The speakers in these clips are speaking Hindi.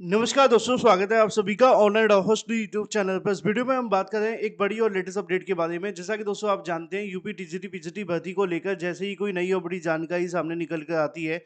नमस्कार दोस्तों, स्वागत है आप सभी का ऑनलाइन होस्ट यूट्यूब चैनल पर। इस वीडियो में हम बात कर रहे हैं एक बड़ी और लेटेस्ट अपडेट के बारे में। जैसा कि दोस्तों आप जानते हैं, यूपी टीजीटी पीजीटी भर्ती को लेकर जैसे ही कोई नई और बड़ी जानकारी सामने निकल कर आती है,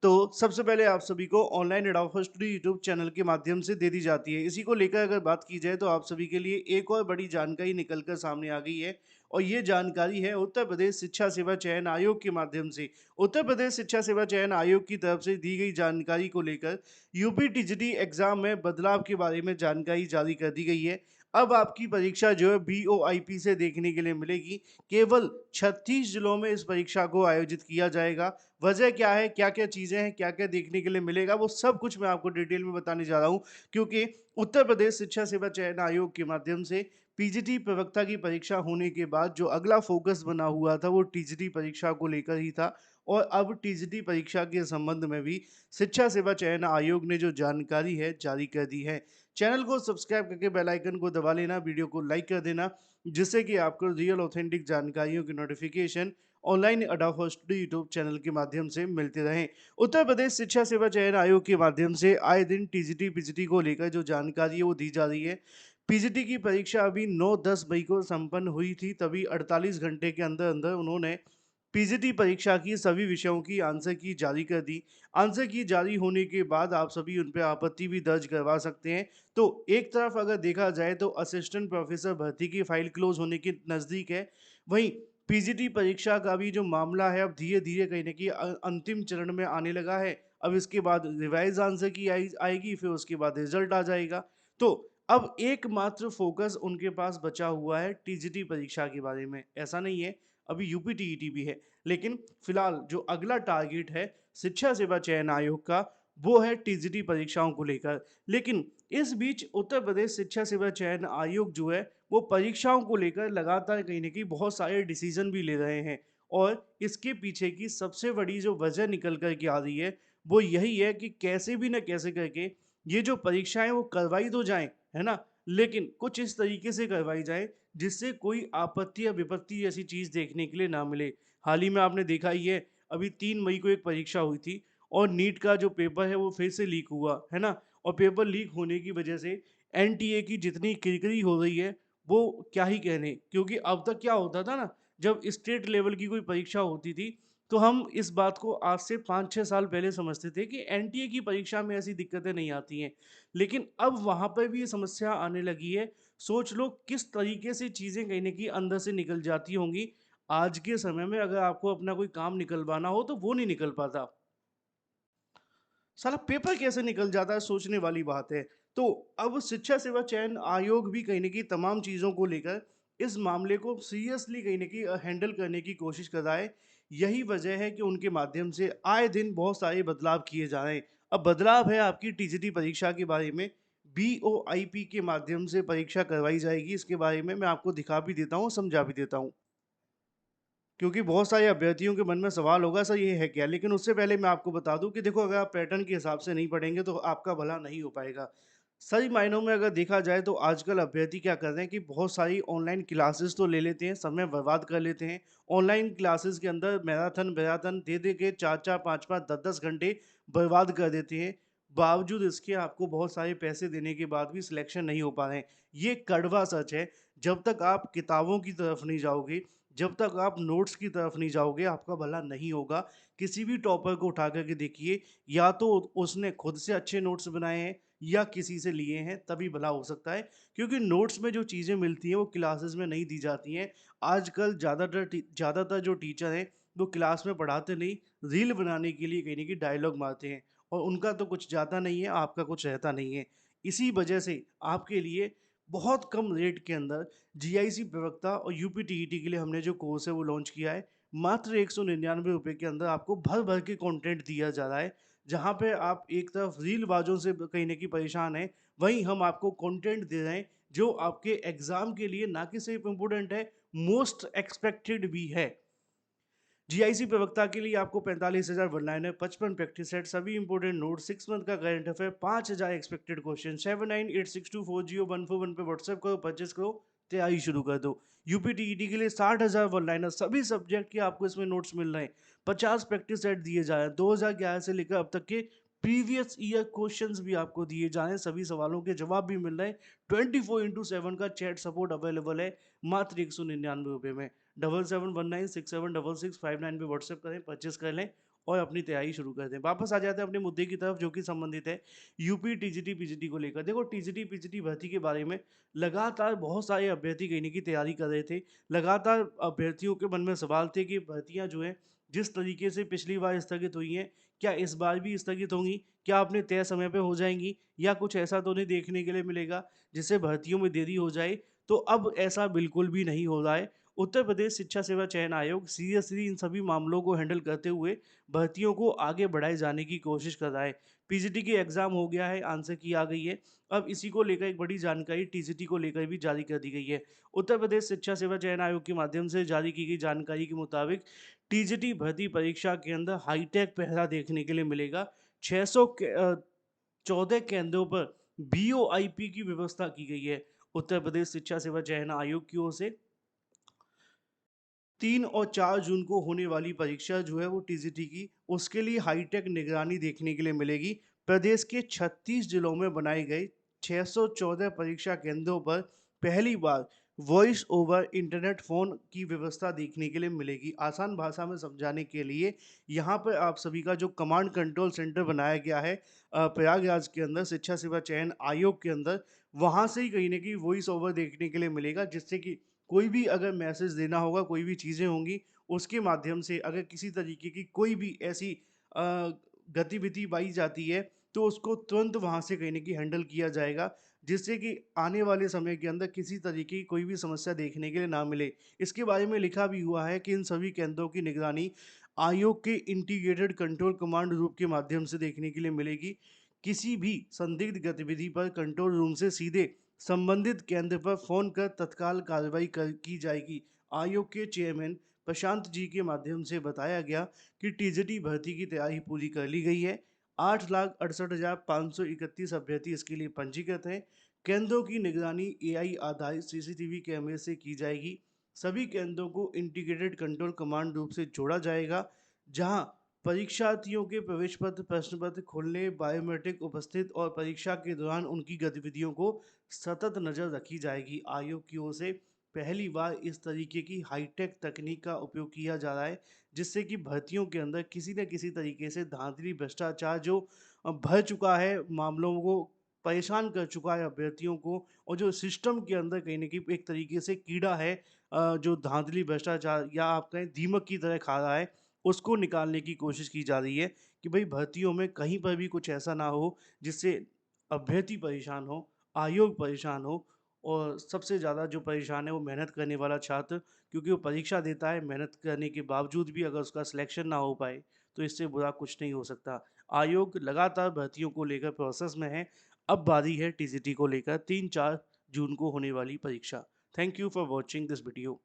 तो सबसे पहले आप सभी को ऑनलाइन होस्ट यूट्यूब चैनल के माध्यम से दे दी जाती है। इसी को लेकर अगर बात की जाए तो आप सभी के लिए एक और बड़ी जानकारी निकल कर सामने आ गई है, और ये जानकारी है उत्तर प्रदेश शिक्षा सेवा चयन आयोग के माध्यम से। उत्तर प्रदेश शिक्षा सेवा चयन आयोग की तरफ से दी गई जानकारी को लेकर यूपी टीजीटी एग्जाम में बदलाव के बारे में जानकारी जारी कर दी गई है। अब आपकी परीक्षा जो है बीओआईपी से देखने के लिए मिलेगी। केवल 36 जिलों में इस परीक्षा को आयोजित किया जाएगा। वजह क्या है, क्या क्या चीज़ें हैं, क्या क्या देखने के लिए मिलेगा, वो सब कुछ मैं आपको डिटेल में बताने जा रहा हूँ। क्योंकि उत्तर प्रदेश शिक्षा सेवा चयन आयोग के माध्यम से पीजीटी प्रवक्ता की परीक्षा होने के बाद जो अगला फोकस बना हुआ था वो टीजीटी परीक्षा को लेकर ही था। और अब टीजीटी परीक्षा के संबंध में भी शिक्षा सेवा चयन आयोग ने जो जानकारी है जारी कर दी है। चैनल को सब्सक्राइब करके बेल आइकन को दबा लेना, वीडियो को लाइक कर देना, जिससे कि आपको रियल ऑथेंटिक जानकारियों की नोटिफिकेशन ऑनलाइन अडाफोस्ट यूट्यूब चैनल के माध्यम से मिलते रहें। उत्तर प्रदेश शिक्षा सेवा चयन आयोग के माध्यम से आए दिन टीजीटी पीजीटी को लेकर जो जानकारी है वो दी जा रही है। पीजीटी की परीक्षा अभी 9-10 मई को संपन्न हुई थी, तभी 48 घंटे के अंदर अंदर उन्होंने पीजीटी परीक्षा की सभी विषयों की आंसर की जारी कर दी। आंसर की जारी होने के बाद आप सभी उन पे आपत्ति भी दर्ज करवा सकते हैं। तो एक तरफ अगर देखा जाए तो असिस्टेंट प्रोफेसर भर्ती की फाइल क्लोज होने के नज़दीक है। वहीं पीजीटी परीक्षा का भी जो मामला है अब धीरे-धीरे कहीं न कहीं अंतिम चरण में आने लगा है। अब इसके बाद रिवाइज़ आंसर की आएगी, फिर उसके बाद रिजल्ट आ जाएगा। तो अब एकमात्र फ़ोकस उनके पास बचा हुआ है टीजीटी परीक्षा के बारे में। ऐसा नहीं है, अभी यूपी टीईटी भी है, लेकिन फिलहाल जो अगला टारगेट है शिक्षा सेवा चयन आयोग का, वो है टीजीटी परीक्षाओं को लेकर। लेकिन इस बीच उत्तर प्रदेश शिक्षा सेवा चयन आयोग जो है वो परीक्षाओं को लेकर लगातार कहीं ना कहीं बहुत सारे डिसीजन भी ले रहे हैं। और इसके पीछे की सबसे बड़ी जो वजह निकल कर के आ रही है वो यही है कि कैसे भी न कैसे करके ये जो परीक्षाएं वो करवाई तो जाएं, है ना, लेकिन कुछ इस तरीके से करवाई जाए जिससे कोई आपत्ति या विपत्ति जैसी चीज़ देखने के लिए ना मिले। हाल ही में आपने देखा ही है, अभी 3 मई को एक परीक्षा हुई थी और नीट का जो पेपर है वो फिर से लीक हुआ, है ना? और पेपर लीक होने की वजह से एनटीए की जितनी किरकिरी हो रही है, वो क्या ही कहने। क्योंकि अब तक क्या होता था ना, जब स्टेट लेवल की कोई परीक्षा होती थी, तो हम इस बात को आज से 5-6 साल पहले समझते थे कि एनटीए की परीक्षा में ऐसी दिक्कतें नहीं आती हैं। लेकिन अब वहाँ पर भी ये समस्या आने लगी है। सोच लो किस तरीके से चीज़ें कहीं न कहीं अंदर से निकल जाती होंगी। आज के समय में अगर आपको अपना कोई काम निकलवाना हो तो वो नहीं निकल पाता। साला पेपर कैसे निकल जाता है, सोचने वाली बात है। तो अब शिक्षा सेवा चयन आयोग भी कहीं न कहीं तमाम चीज़ों को लेकर इस मामले को सीरियसली कहीं न कहीं हैंडल करने की कोशिश कर रहा है। यही वजह है कि उनके माध्यम से आए दिन बहुत सारे बदलाव किए जा रहे हैं। अब बदलाव है आपकी टीजीटी परीक्षा के बारे में, बीओआईपी के माध्यम से परीक्षा करवाई जाएगी। इसके बारे में मैं आपको दिखा भी देता हूँ, समझा भी देता हूँ। क्योंकि बहुत सारे अभ्यर्थियों के मन में सवाल होगा, सर ये है क्या? लेकिन उससे पहले मैं आपको बता दूँ कि देखो, अगर आप पैटर्न के हिसाब से नहीं पढ़ेंगे तो आपका भला नहीं हो पाएगा। सही मायनों में अगर देखा जाए तो आजकल अभ्यर्थी क्या कर रहे हैं कि बहुत सारी ऑनलाइन क्लासेस तो ले लेते हैं, समय बर्बाद कर लेते हैं। ऑनलाइन क्लासेस के अंदर मैराथन दे के 4-4 5-5 10-10 घंटे बर्बाद कर देते हैं। बावजूद इसके आपको बहुत सारे पैसे देने के बाद भी सिलेक्शन नहीं हो पा रहे हैं। ये कड़वा सच है। जब तक आप किताबों की तरफ नहीं जाओगे, जब तक आप नोट्स की तरफ नहीं जाओगे, आपका भला नहीं होगा। किसी भी टॉपर को उठा कर के देखिए, या तो उसने खुद से अच्छे नोट्स बनाए हैं या किसी से लिए हैं, तभी भला हो सकता है। क्योंकि नोट्स में जो चीज़ें मिलती हैं वो क्लासेस में नहीं दी जाती हैं। आजकल ज़्यादातर जो टीचर हैं वो क्लास में पढ़ाते नहीं, रील बनाने के लिए कहीं न कहीं डायलॉग मारते हैं, और उनका तो कुछ जाता नहीं है, आपका कुछ रहता नहीं है। इसी वजह से आपके लिए बहुत कम रेट के अंदर जीआईसी प्रवक्ता और यूपी टीईटी के लिए हमने जो कोर्स है वो लॉन्च किया है। मात्र ₹199 के अंदर आपको भर-भर के कंटेंट दिया जा रहा है। जहाँ पे आप एक तरफ रीलबाज़ों से कहीं न कहीं परेशान हैं, वहीं हम आपको कंटेंट दे रहे हैं जो आपके एग्ज़ाम के लिए ना कि सिर्फ़ इम्पोर्टेंट है, मोस्ट एक्सपेक्टेड भी है। जीआईसी प्रवक्ता के लिए आपको 45,000 वन लाइनर, 55 प्रैक्टिस सेट, सभी इंपॉर्टेंट नोट, 6 मंथ का करंट अफेयर, 5,000 एक्सपेक्टेड क्वेश्चन, 7986240141 पे व्हाट्सएप करो, परचेस करो, तैयारी शुरू कर दो। यूपी टीईटी के लिए 60,000 वन लाइनर, सभी सब्जेक्ट के आपको इसमें नोट्स मिल रहे हैं, 50 प्रैक्टिस सेट दिए जा रहे हैं। 2011 से लेकर अब तक के प्रीवियस ईयर क्वेश्चंस भी आपको दिए जा रहे हैं, सभी सवालों के जवाब भी मिल रहे हैं। 24/7 का चैट सपोर्ट अवेलेबल है मात्र 199 रुपये में। 7719676659 पे व्हाट्सएप करें, परचेस कर लें और अपनी तैयारी शुरू कर दें। वापस आ जाते हैं अपने मुद्दे की तरफ, जो कि संबंधित है यूपी टीजीटी पीजीटी को लेकर। देखो, टीजीटी पीजीटी भर्ती के बारे में लगातार बहुत सारे अभ्यर्थी कहने की तैयारी कर रहे थे। लगातार अभ्यर्थियों के मन में सवाल थे कि भर्तियां जो है जिस तरीके से पिछली बार स्थगित हुई हैं, क्या इस बार भी स्थगित होंगी? क्या अपने तय समय पे हो जाएँगी? या कुछ ऐसा तो नहीं देखने के लिए मिलेगा जिससे भर्तियों में देरी हो जाए? तो अब ऐसा बिल्कुल भी नहीं हो रहा है। उत्तर प्रदेश शिक्षा सेवा चयन आयोग सीरियसली इन सभी मामलों को हैंडल करते हुए भर्तियों को आगे बढ़ाए जाने की कोशिश कर रहा है। पीजीटी की एग्ज़ाम हो गया है, आंसर की आ गई है। अब इसी को लेकर एक बड़ी जानकारी टीजीटी को लेकर भी जारी कर दी गई है। उत्तर प्रदेश शिक्षा सेवा चयन आयोग के माध्यम से जारी की गई जानकारी के मुताबिक टीजीटी भर्ती परीक्षा के अंदर हाईटेक पहरा देखने के लिए मिलेगा। 14 केंद्रों पर बीओआईपी की व्यवस्था की गई है। उत्तर प्रदेश शिक्षा सेवा चयन आयोग की ओर से 3 और 4 जून को होने वाली परीक्षा जो है वो टीजीटी की, उसके लिए हाईटेक निगरानी देखने के लिए मिलेगी। प्रदेश के 36 जिलों में बनाए गए 614 परीक्षा केंद्रों पर पहली बार वॉइस ओवर इंटरनेट फ़ोन की व्यवस्था देखने के लिए मिलेगी। आसान भाषा में समझाने के लिए यहाँ पर आप सभी का जो कमांड कंट्रोल सेंटर बनाया गया है प्रयागराज के अंदर शिक्षा सेवा चयन आयोग के अंदर, वहाँ से ही कहीं न कहीं वॉइस ओवर देखने के लिए मिलेगा, जिससे कि कोई भी अगर मैसेज देना होगा, कोई भी चीज़ें होंगी, उसके माध्यम से अगर किसी तरीके की कोई भी ऐसी अ, गतिविधि पाई जाती है, तो उसको तुरंत वहाँ से कहीं न कहीं हैंडल किया जाएगा, जिससे कि आने वाले समय के अंदर किसी तरीके की कोई भी समस्या देखने के लिए ना मिले। इसके बारे में लिखा भी हुआ है कि इन सभी केंद्रों की निगरानी आयोग के इंटीग्रेटेड कंट्रोल कमांड ग्रुप के माध्यम से देखने के लिए मिलेगी। किसी भी संदिग्ध गतिविधि पर कंट्रोल रूम से सीधे संबंधित केंद्र पर फोन कर तत्काल कार्रवाई की जाएगी। आयोग के चेयरमैन प्रशांत जी के माध्यम से बताया गया कि टीजीटी भर्ती की तैयारी पूरी कर ली गई है। 8,68,531 अभ्यर्थी इसके लिए पंजीकृत हैं। केंद्रों की निगरानी एआई आधारित सीसीटीवी कैमरे से की जाएगी। सभी केंद्रों को इंटीग्रेटेड कंट्रोल कमांड रूप से जोड़ा जाएगा, जहां परीक्षार्थियों के प्रवेश पत्र, प्रश्न पत्र खोलने, बायोमेट्रिक उपस्थित और परीक्षा के दौरान उनकी गतिविधियों को सतत नज़र रखी जाएगी। आयोग की ओर से पहली बार इस तरीके की हाईटेक तकनीक का उपयोग किया जा रहा है, जिससे कि भर्तियों के अंदर किसी न किसी तरीके से धांधली, भ्रष्टाचार जो भर चुका है, मामलों को परेशान कर चुका है अभ्यर्थियों को, और जो सिस्टम के अंदर कहीं न कहीं एक तरीके से कीड़ा है, जो धांधली, भ्रष्टाचार या आप कहें दीमक की तरह खा रहा है, उसको निकालने की कोशिश की जा रही है कि भई भर्तियों में कहीं पर भी कुछ ऐसा ना हो जिससे अभ्यर्थी परेशान हो, आयोग परेशान हो, और सबसे ज़्यादा जो परेशान है वो मेहनत करने वाला छात्र, क्योंकि वो परीक्षा देता है, मेहनत करने के बावजूद भी अगर उसका सिलेक्शन ना हो पाए, तो इससे बुरा कुछ नहीं हो सकता। आयोग लगातार भर्तियों को लेकर प्रोसेस में है। अब बारी है टीजीटी को लेकर 3-4 जून को होने वाली परीक्षा। Thank you for watching this video.